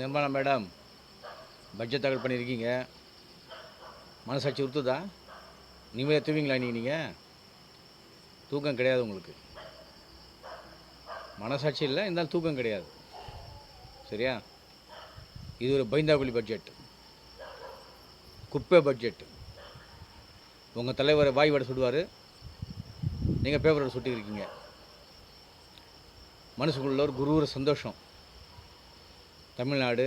Nirmala madam, budget தாக்கல் பண்ணியிருக்கீங்க. மனசாட்சி உறுத்துதா? நீங்களே தூங்குவீங்களா இன்றைக்கி? நீங்கள் தூக்கம் கிடையாது உங்களுக்கு. மனசாட்சி இல்லை, இருந்தாலும் தூக்கம் கிடையாது. சரியா? இது ஒரு பைந்தாக்குழி பட்ஜெட், குப்பை பட்ஜெட். உங்கள் தலைவர் வாய் வடை சுடுவார், நீங்கள் பேப்பர் வடை சுட்டிருக்கீங்க. மனசுக்குள்ள ஒரு குரூர சந்தோஷம். தமிழ்நாடு,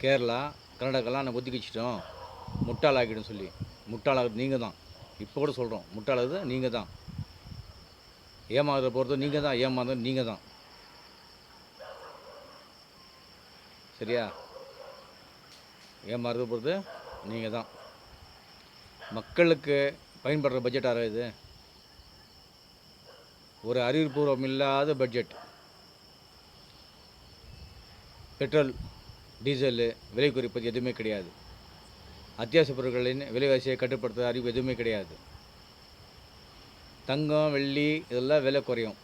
கேரளா, கர்நாடகாலாம் நான் ஒதுக்கி வச்சிட்டோம், முட்டாளாக்கிடும் சொல்லி. முட்டாளாகுது நீங்கள் தான். இப்போ கூட சொல்கிறோம், முட்டாளாகுது நீங்கள் தான். ஏமாறுற போகிறது நீங்கள் தான், ஏமாறுறது நீங்கள் தான். சரியா? ஏமாறுறது போகிறது நீங்கள் தான். மக்களுக்கு பயன்படுற பட்ஜெட்டாக இது? ஒரு அறிவுபூர்வம் இல்லாத பட்ஜெட். பெட்ரோல், டீசலு விலை குறைப்பது எதுவுமே கிடையாது. அத்தியாவசிய பொருட்களின் விலைவாசியை கட்டுப்படுத்த அறிவு எதுவுமே கிடையாது. தங்கம், வெள்ளி இதெல்லாம் விலை குறையும்.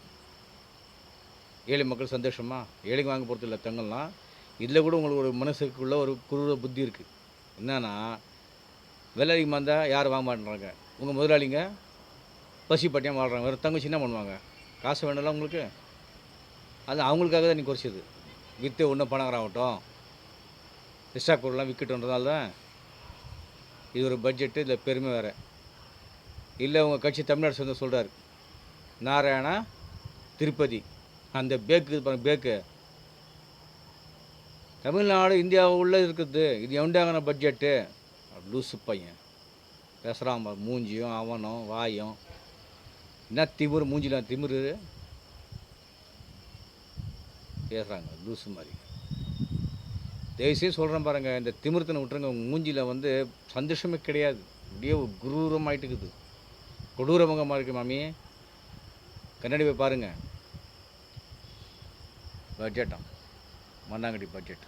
ஏழை மக்கள் சந்தோஷமா? ஏழைக்கு வாங்க போகிறது இல்லை தங்கம்லாம். இதில் கூட உங்களுக்கு ஒரு மனசுக்குள்ளே ஒரு குரூர புத்தி இருக்குது. என்னன்னா, விலை அதிகமாக இருந்தால் யாரும் வாங்க மாட்டேறாங்க. உங்கள் முதலாளிங்க பசி பட்டியாக வாழ்கிறாங்க. வேறு தங்கச்சி என்ன பண்ணுவாங்க? காசு வேணும்ல உங்களுக்கு. அது அவங்களுக்காக தான் நீ குறைச்சிது. விற்று ஒன்றும் பணக்காராகட்டும், ஸ்டாக் பொருள்லாம் விற்கட்டுன்றதால தான் இது ஒரு பட்ஜெட்டு. இதில் பெருமை வேறு இல்லை. உங்கள் கட்சி தமிழ்நாடு சேர்ந்து சொல்கிறார், நாராயணா திருப்பதி அந்த பேக்கு பேக்கு தமிழ்நாடு இந்தியாவுக்குள்ளே இருக்குது. இது எண்டாங்கின பட்ஜெட்டு. லூசு பையன் பேசுகிறான், மூஞ்சியும் அவனும் வாயும் என்ன திமிரு, மூஞ்சிலாம் திமிரு பேசுகிறாங்க லூசு மாதிரி. தயவுசெய்து சொல்கிறேன் பாருங்கள், இந்த திமிர்த்தனை விட்டுருங்க. உங்கள் மூஞ்சியில் வந்து சந்தோஷமே கிடையாது. அப்படியே குரூரமாயிட்டு இருக்குது, கொடூரமுகமாக இருக்குது. மாமி கண்ணாடி போய் பாருங்கள். பட்ஜெட்டாம் மண்ணாங்கட்டி பட்ஜெட்.